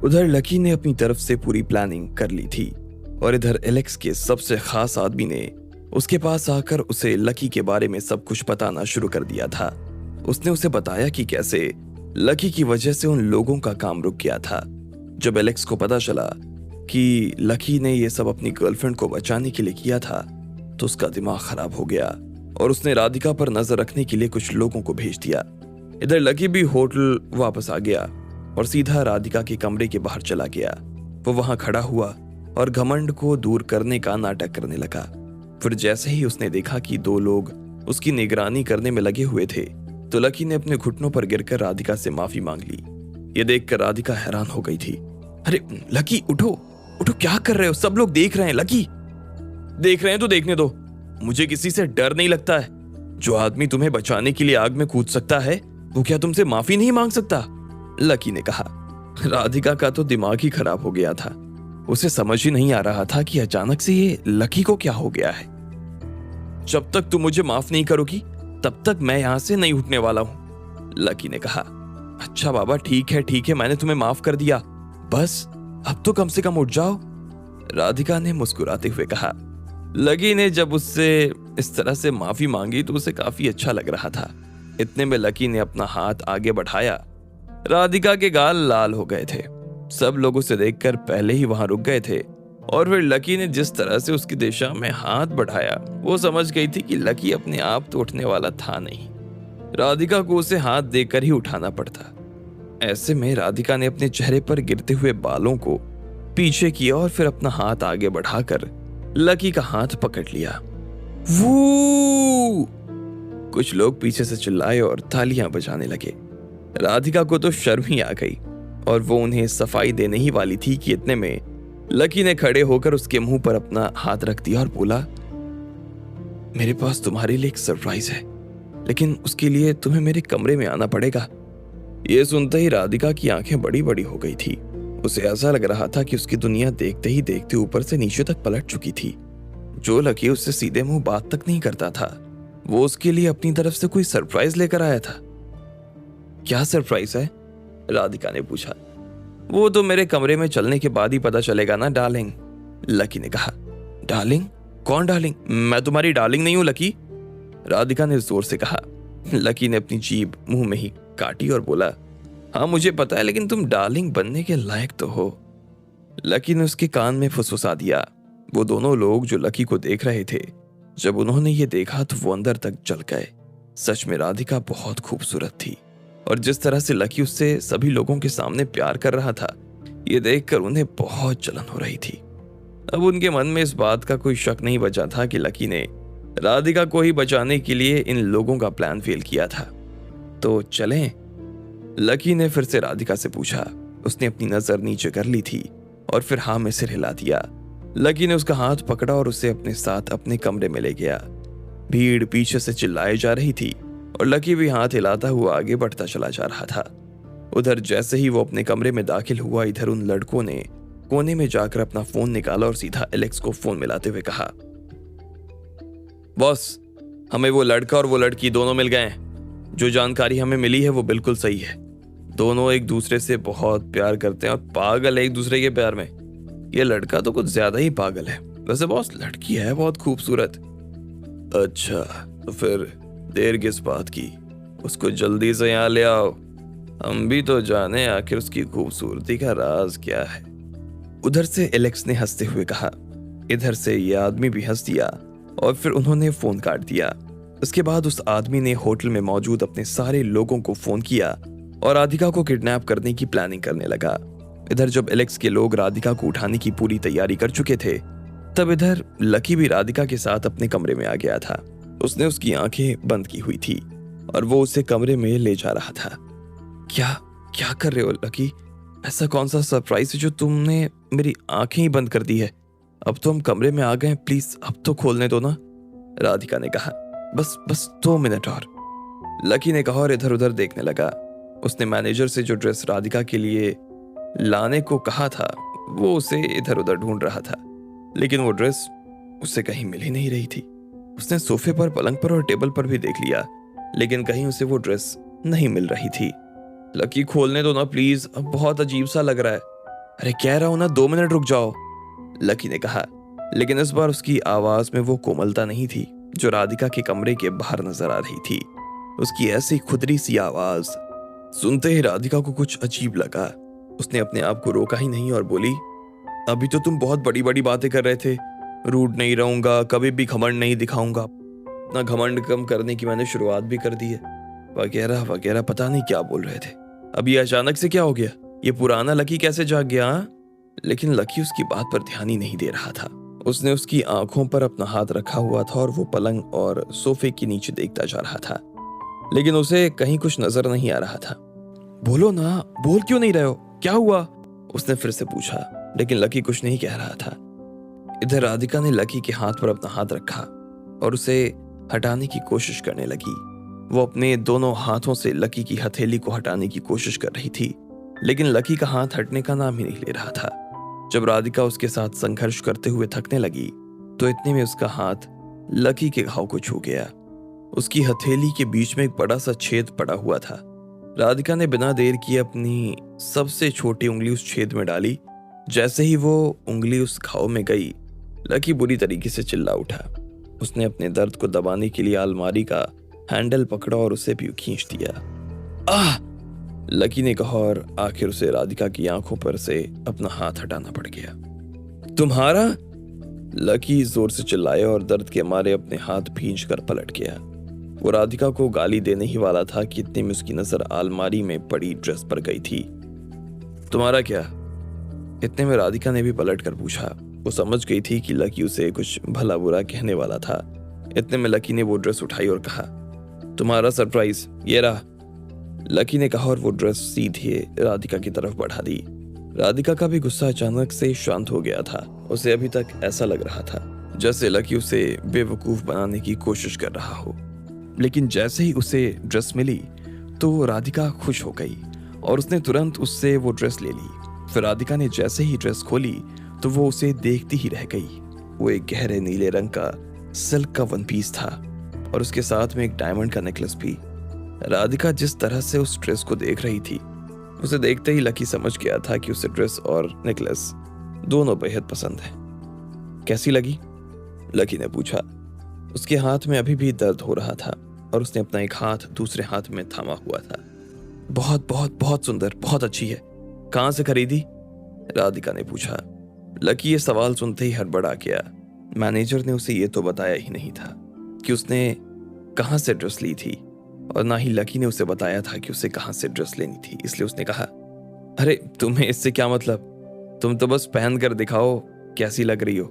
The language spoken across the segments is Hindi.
उधर लकी ने अपनी तरफ से पूरी प्लानिंग कर ली थी और इधर एलेक्स के सबसे खास आदमी ने उसके पास आकर उसे लकी के बारे में सब कुछ बताना शुरू कर दिया था। उसने उसे बताया कि कैसे लकी की वजह से उन लोगों का काम रुक गया था। जब एलेक्स को पता चला कि लकी ने यह सब अपनी गर्लफ्रेंड को बचाने के लिए किया था तो उसका दिमाग खराब हो गया और उसने राधिका पर नजर रखने के लिए कुछ लोगों को भेज दिया। इधर लकी भी होटल वापस आ गया और सीधा राधिका के कमरे के बाहर चला गया। वो वहां खड़ा हुआ और घमंड को दूर करने का नाटक करने लगा। फिर जैसे ही उसने देखा कि दो लोग उसकी निगरानी करने में लगे हुए थे तो लकी ने अपने घुटनों पर गिरकर राधिका से माफी मांग ली। ये देखकर राधिका हैरान हो गई थी। अरे लकी उठो उठो, क्या कर रहे हो? सब लोग देख रहे हैं। लकी, देख रहे हैं तो देखने दो, मुझे किसी से डर नहीं लगता है। जो आदमी तुम्हें बचाने के लिए आग में कूद सकता है वो क्या तुमसे माफी नहीं मांग सकता? लकी ने कहा। राधिका का तो दिमाग ही खराब हो गया था। उसे समझ ही नहीं आ रहा था कि अचानक से ये लकी को क्या हो गया है। जब तक तुम मुझे माफ नहीं करोगी तब तक मैं यहां से नहीं उठने वाला हूं, लकी ने कहा। अच्छा बाबा, ठीक है, मैंने तुम्हें माफ कर दिया, बस अब तो कम से कम उठ जाओ, राधिका ने मुस्कुराते हुए कहा। लकी ने जब उससे इस तरह से माफी मांगी तो उसे काफी अच्छा लग रहा था। इतने में लकी ने अपना हाथ आगे बढ़ाया। राधिका के गाल लाल हो गए थे। सब लोग उसे देखकर पहले ही वहां रुक गए थे और फिर लकी ने जिस तरह से उसकी दिशा में हाथ बढ़ाया वो समझ गई थी कि लकी अपने आप तो उठने वाला था नहीं। राधिका को उसे हाथ देकर ही उठाना पड़ता। ऐसे में राधिका ने अपने चेहरे पर गिरते हुए बालों को पीछे किया और फिर अपना हाथ आगे बढ़ाकर लकी का हाथ पकड़ लिया। वो कुछ लोग पीछे से चिल्लाए और तालियां बजाने लगे। राधिका को तो शर्म ही आ गई और वो उन्हें सफाई देने ही वाली थी कि इतने में लकी ने खड़े होकर उसके मुंह पर अपना हाथ रख दिया और बोला, मेरे पास तुम्हारे लिए एक सरप्राइज है, लेकिन उसके लिए तुम्हें मेरे कमरे में आना पड़ेगा। यह सुनते ही राधिका की आंखें बड़ी बड़ी हो गई थी। उसे ऐसा लग रहा था कि उसकी दुनिया देखते ही देखते ऊपर से नीचे तक पलट चुकी थी। जो लकी उससे सीधे मुंह बात तक नहीं करता था वो उसके लिए अपनी तरफ से कोई सरप्राइज लेकर आया था। क्या सरप्राइज है? राधिका ने पूछा। वो तो मेरे कमरे में चलने के बाद ही पता चलेगा ना डार्लिंग, लकी ने कहा। डार्लिंग? कौन डार्लिंग? मैं तुम्हारी डार्लिंग नहीं हूं लकी, राधिका ने जोर से कहा। लकी ने अपनी जीभ मुंह में ही काटी और बोला, हाँ मुझे पता है, लेकिन तुम डार्लिंग बनने के लायक तो हो। लकी ने उसके कान में फुसफुसा दिया। वो दोनों लोग जो लकी को देख रहे थे, जब उन्होंने ये देखा तो वो अंदर तक जल गए। सच में राधिका बहुत खूबसूरत थी और जिस तरह से लकी उससे सभी लोगों के सामने प्यार कर रहा था ये देखकर उन्हें बहुत जलन हो रही थी। अब उनके मन में इस बात का कोई शक नहीं बचा था कि लकी ने राधिका को ही बचाने के लिए इन लोगों का प्लान फेल किया था। तो चलें? लकी ने फिर से राधिका से पूछा। उसने अपनी नजर नीचे कर ली थी और फिर हाँ में सिर हिला दिया। लकी ने उसका हाथ पकड़ा और उसे अपने साथ अपने कमरे में ले गया। भीड़ पीछे से चिल्लाई जा रही थी और लकी भी हाथ हिलाता हुआ आगे बढ़ता चला जा रहा था। उधर जैसे ही वो अपने कमरे में दाखिल हुआ, इधर उन लड़कों ने कोने में जाकर अपना फोन निकाला और सीधा एलेक्स को फोन मिलाते हुए कहा, बॉस, हमें वो लड़का और वो लड़की दोनों मिल गए हैं। जो जानकारी हमें मिली है वो बिल्कुल सही है। दोनों एक दूसरे से बहुत प्यार करते हैं और पागल है एक दूसरे के प्यार में। ये लड़का तो कुछ ज्यादा ही पागल है। वैसे बॉस, लड़की है बहुत खूबसूरत। अच्छा, तो फिर देर किस बात की? उसको जल्दी से यहाँ ले आओ, हम भी तो जाने आखिर उसकी खूबसूरती का राज क्या है। उधर से एलेक्स ने हंसते हुए कहा। इधर से ये आदमी भी हंस दिया और फिर उन्होंने फोन काट दिया। इसके बाद उस आदमी ने होटल में मौजूद अपने सारे लोगों को फोन किया और राधिका को किडनैप करने की प्लानिंग करने लगा। इधर जब एलेक्स के लोग राधिका को उठाने की पूरी तैयारी कर चुके थे तब इधर लकी भी राधिका के साथ अपने कमरे में आ गया था। उसने उसकी आंखें बंद की हुई थी और वो उसे कमरे में ले जा रहा था। क्या क्या कर रहे हो लकी? ऐसा कौन सा सरप्राइज है जो तुमने मेरी आंखें ही बंद कर दी है? अब तो हम कमरे में आ गए, प्लीज अब तो खोलने दो ना, राधिका ने कहा। बस 2 मिनट और, लकी ने कहा और इधर उधर देखने लगा। उसने मैनेजर से जो ड्रेस राधिका के लिए लाने को कहा था वो उसे इधर उधर ढूंढ रहा था, लेकिन वो ड्रेस उसे कहीं मिल ही नहीं रही थी। उसने सोफे पर, पलंग पर और टेबल पर भी देख लिया, लेकिन कहीं उसे वो ड्रेस नहीं मिल रही थी। लकी खोलने दो ना प्लीज, अब बहुत अजीब सा लग रहा है, अरे कह रहा हूं ना 2 मिनट रुक जाओ, लकी ने कहा। लेकिन इस बार उसकी आवाज में वो कोमलता नहीं थी जो राधिका के कमरे के बाहर नजर आ रही थी। उसकी ऐसी खुदरी सी आवाज सुनते ही राधिका को कुछ अजीब लगा। उसने अपने आप को रोका ही नहीं और बोली, अभी तो तुम बहुत बड़ी बड़ी बातें कर रहे थे, रूड नहीं रहूंगा, कभी भी घमंड नहीं दिखाऊंगा, अपना घमंड कम करने की मैंने शुरुआत भी कर दी है, वगैरह वगैरह, पता नहीं क्या बोल रहे थे। अब ये अचानक से क्या हो गया? ये पुराना लकी कैसे जाग गया? लेकिन लकी उसकी बात पर ध्यान ही नहीं दे रहा था। उसने उसकी आंखों पर अपना हाथ रखा हुआ था और वो पलंग और सोफे के नीचे देखता जा रहा था, लेकिन उसे कहीं कुछ नजर नहीं आ रहा था। बोलो ना, बोल क्यों नहीं रहे हो, क्या हुआ? उसने फिर से पूछा, लेकिन लकी कुछ नहीं कह रहा था। इधर राधिका ने लकी के हाथ पर अपना हाथ रखा और उसे हटाने की कोशिश करने लगी। वो अपने दोनों हाथों से लकी की हथेली को हटाने की कोशिश कर रही थी, लेकिन लकी का हाथ हटने का नाम ही नहीं ले रहा था। जब राधिका उसके साथ संघर्ष करते हुए थकने लगी तो इतने में उसका हाथ लकी के घाव को छू गया। उसकी हथेली के बीच में एक बड़ा सा छेद पड़ा हुआ था। राधिका ने बिना देर किए अपनी सबसे छोटी उंगली उस छेद में डाली। जैसे ही वो उंगली उस घाव में गई, लकी बुरी तरीके से चिल्ला उठा। उसने अपने दर्द को दबाने के लिए अलमारी का हैंडल पकड़ा और उसे भी खींच दिया। आह! लकी ने कहा और आखिर उसे राधिका की आंखों पर से अपना हाथ हटाना पड़ गया। तुम्हारा? लकी जोर से चिल्लाया और दर्द के मारे अपने हाथ भींच कर पलट गया। वो राधिका को गाली देने ही वाला था कि इतने में उसकी नजर अलमारी में पड़ी ड्रेस पर गई थी। तुम्हारा क्या? इतने में राधिका ने भी पलट कर पूछा। वो समझ गई थी कि लकी उसे कुछ भला बुरा कहने वाला था। इतने में लकी ने वो ड्रेस उठाई और कहा, तुम्हारा सरप्राइज ये रहा। लकी ने कहा और वो ड्रेस सीधे राधिका की तरफ बढ़ा दी। राधिका का भी गुस्सा अचानक से शांत हो गया था। उसे अभी तक ऐसा लग रहा था जैसे लकी उसे बेवकूफ बनाने की कोशिश कर रहा हो, लेकिन जैसे ही उसे ड्रेस मिली तो राधिका खुश हो गई और उसने तुरंत उससे वो ड्रेस ले ली। फिर राधिका ने जैसे ही ड्रेस खोली तो वो उसे देखती ही रह गई। वो एक गहरे नीले रंग का सिल्क का वन पीस था और उसके साथ में एक डायमंड का नेकलेस भी। राधिका जिस तरह से उस ड्रेस को देख रही थी, उसे देखते ही लकी समझ गया था कि उसे ड्रेस और नेकलेस दोनों बेहद पसंद है। कैसी लगी? लकी ने पूछा। उसके हाथ में अभी भी दर्द हो रहा था और उसने अपना एक हाथ दूसरे हाथ में थामा हुआ था। बहुत बहुत बहुत सुंदर, बहुत अच्छी है। कहाँ से खरीदी? राधिका ने पूछा। लकी ये सवाल सुनते ही हड़बड़ा गया। मैनेजर ने उसे ये तो बताया ही नहीं था कि उसने कहाँ से ड्रेस ली थी, और ना ही लकी ने उसे बताया था कि उसे कहाँ से ड्रेस लेनी थी। इसलिए उसने कहा, अरे तुम्हें इससे क्या मतलब, तुम तो बस पहन कर दिखाओ कैसी लग रही हो।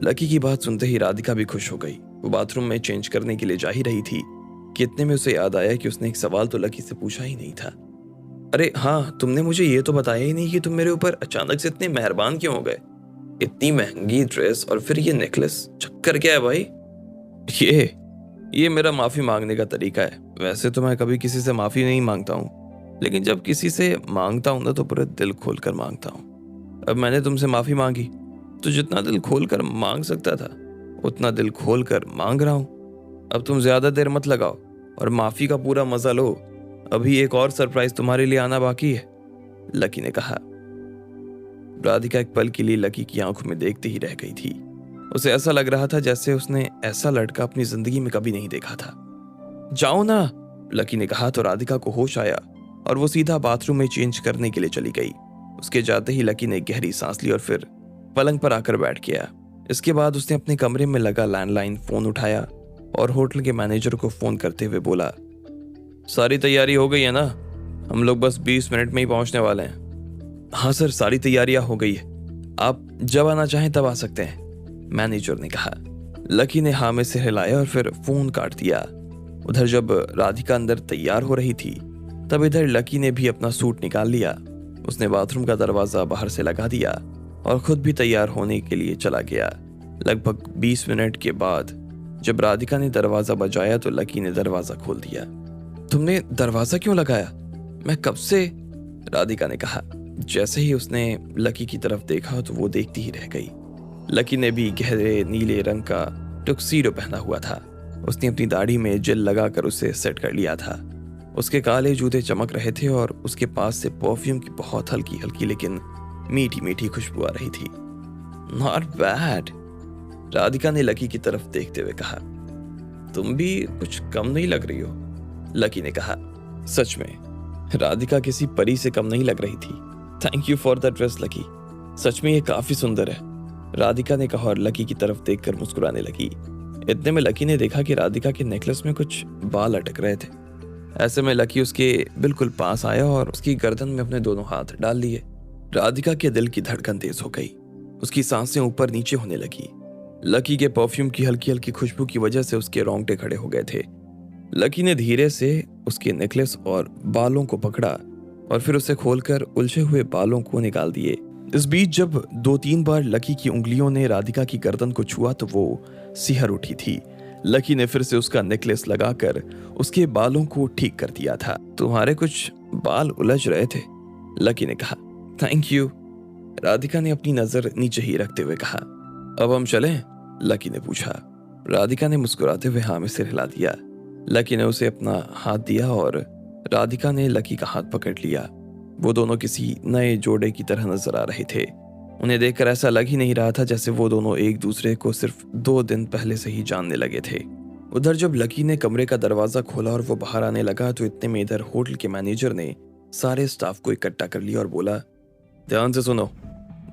लकी की बात सुनते ही राधिका भी खुश हो गई। वो बाथरूम में चेंज करने के लिए जा ही रही थी कि इतने में उसे याद आया कि उसने एक सवाल तो लकी से पूछा ही नहीं था। अरे हाँ, तुमने मुझे ये तो बताया ही नहीं कि तुम मेरे ऊपर अचानक से इतने मेहरबान क्यों हो गए। इतनी महंगी ड्रेस और फिर ये नेकलेस, चक्कर क्या है भाई? ये मेरा माफी मांगने का तरीका है। वैसे तो मैं कभी किसी से माफी नहीं मांगता हूँ, लेकिन जब किसी से मांगता हूँ ना तो पूरे दिल खोल कर मांगता हूँ। अब मैंने तुमसे माफी मांगी तो जितना दिल खोल कर मांग सकता था उतना दिल खोल कर मांग रहा हूँ। अब तुम ज्यादा देर मत लगाओ और माफी का पूरा मजा लो। अभी एक और सरप्राइज तुम्हारे लिए आना बाकी है, लकी ने कहा। राधिका एक पल के लिए लकी की आंखों में देखते ही रह गई थी। उसे ऐसा लग रहा था जैसे उसने ऐसा लड़का अपनी जिंदगी में कभी नहीं देखा था। जाओ ना, लकी ने कहा तो राधिका को होश आया और वो सीधा बाथरूम में चेंज करने के लिए चली गई। उसके जाते ही लकी ने गहरी सांस ली और फिर पलंग पर आकर बैठ गया। इसके बाद उसने अपने कमरे में लगा लैंडलाइन फोन उठाया और होटल के मैनेजर को फोन करते हुए बोला, सारी तैयारी हो गई है ना? हम लोग बस 20 मिनट में ही पहुंचने वाले हैं। हाँ सर, सारी तैयारियां हो गई है, आप जब आना चाहें तब आ सकते हैं, मैनेजर ने कहा। लकी ने हाँ में सिर हिलाया और फिर फोन काट दिया। उधर जब राधिका अंदर तैयार हो रही थी तब इधर लकी ने भी अपना सूट निकाल लिया। उसने बाथरूम का दरवाजा बाहर से लगा दिया और खुद भी तैयार होने के लिए चला गया। लगभग 20 मिनट के बाद जब राधिका ने दरवाजा बजाया तो लकी ने दरवाजा खोल दिया। तुमने दरवाजा क्यों लगाया? मैं कब से, राधिका ने कहा। जैसे ही उसने लकी की तरफ देखा तो वो देखती ही रह गई। लकी ने भी गहरे नीले रंग का टुक्सीडो पहना हुआ था। उसने अपनी दाढ़ी में जेल लगाकर उसे सेट कर लिया था। उसके काले जूते चमक रहे थे और उसके पास से परफ्यूम की बहुत हल्की हल्की लेकिन मीठी मीठी खुशबू आ रही थी। नॉट बैड, राधिका ने लकी की तरफ देखते हुए कहा। तुम भी कुछ कम नहीं लग रही हो, लकी ने कहा। सच में राधिका किसी परी से कम नहीं लग रही थी। Thank you for the dress Lucky, सच में ये काफी सुंदर है, राधिका ने कहा और लकी की तरफ देखकर मुस्कुराने लगी। इतने में लकी ने देखा कि राधिका के नेकलेस में कुछ बाल अटक रहे थे। ऐसे में लकी उसके बिल्कुल पास आया और उसकी गर्दन में अपने दोनों हाथ डाल लिए। राधिका के दिल की धड़कन तेज हो गई, उसकी सांसें ऊपर नीचे होने लगी। लकी के परफ्यूम की हल्की हल्की खुशबू की वजह से उसके रोंगटे खड़े हो गए थे। लकी ने धीरे से उसके नेकलेस और बालों को पकड़ा और फिर उसे खोलकर उलझे हुए बालों को निकाल दिए। इस बीच जब 2-3 बार लकी की उंगलियों ने राधिका की गर्दन को छुआ तो वो सिहर उठी थी। लकी ने फिर से उसका नेकलेस लगाकर उसके बालों को ठीक कर दिया था। तुम्हारे कुछ बाल उलझ रहे थे, लकी ने कहा। थैंक यू, राधिका ने अपनी नजर नीचे ही रखते हुए कहा। अब हम चलें, लकी ने पूछा। राधिका ने मुस्कुराते हुए हाँ में सिर हिला दिया। लकी ने उसे अपना हाथ दिया और राधिका ने लकी का हाथ पकड़ लिया। वो दोनों किसी नए जोड़े की तरह नजर आ रहे थे। उन्हें देखकर ऐसा लग ही नहीं रहा था जैसे वो दोनों एक दूसरे को सिर्फ 2 दिन पहले से ही जानने लगे थे। उधर जब लकी ने कमरे का दरवाजा खोला और वो बाहर आने लगा तो इतने में इधर होटल के मैनेजर ने सारे स्टाफ को इकट्ठा कर लिया और बोला, ध्यान से सुनो,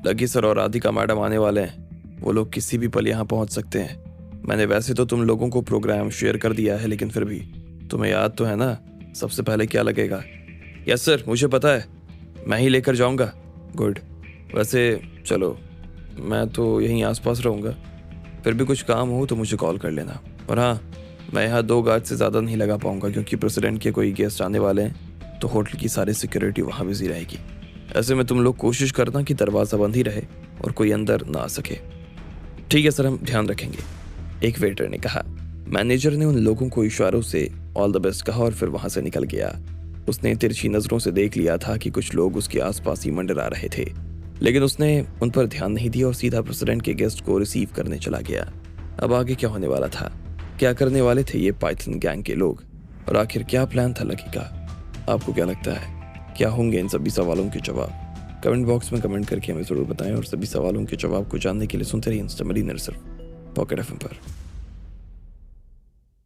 लकी सर और राधिका मैडम आने वाले हैं। वो लोग किसी भी पल यहाँ पहुंच सकते हैं। मैंने वैसे तो तुम लोगों को प्रोग्राम शेयर कर दिया है, लेकिन फिर भी तुम्हें याद तो है ना सबसे पहले क्या लगेगा? यस सर, मुझे पता है, मैं ही लेकर जाऊंगा। गुड, वैसे चलो, मैं तो यहीं आसपास रहूंगा, फिर भी कुछ काम हो तो मुझे कॉल कर लेना। और हाँ, मैं यहाँ 2 गार्ड से ज़्यादा नहीं लगा पाऊंगा क्योंकि प्रेसिडेंट के कोई गेस्ट आने वाले हैं तो होटल की सारी सिक्योरिटी वहाँ बिजी रहेगी। ऐसे में तुम लोग कोशिश करना कि दरवाज़ा बंद ही रहे और कोई अंदर ना आ सके। ठीक है सर, हम ध्यान रखेंगे, एक वेटर ने कहा। मैनेजर ने उन लोगों को इशारों से ऑल द बेस्ट कहा और फिर वहां से निकल गया। उसने तिरछी नजरों से देख लिया था कि कुछ लोग उसके आसपास ही मंडरा रहे थे, लेकिन उसने उन पर ध्यान नहीं दिया और सीधा प्रेसिडेंट के गेस्ट को रिसीव करने चला गया। अब आगे क्या होने वाला था, क्या करने वाले थे ये पाइथन गैंग के लोग, और आखिर क्या प्लान था लकी का? आपको क्या लगता है, क्या होंगे इन सभी सवालों के जवाब? कमेंट बॉक्स में कमेंट करके हमें जरूर बताएं और सभी सवालों के जवाब को जानने के लिए सुनते रहिए इंस्टा मरीनर सिर्फ पॉकेट एफएम पर।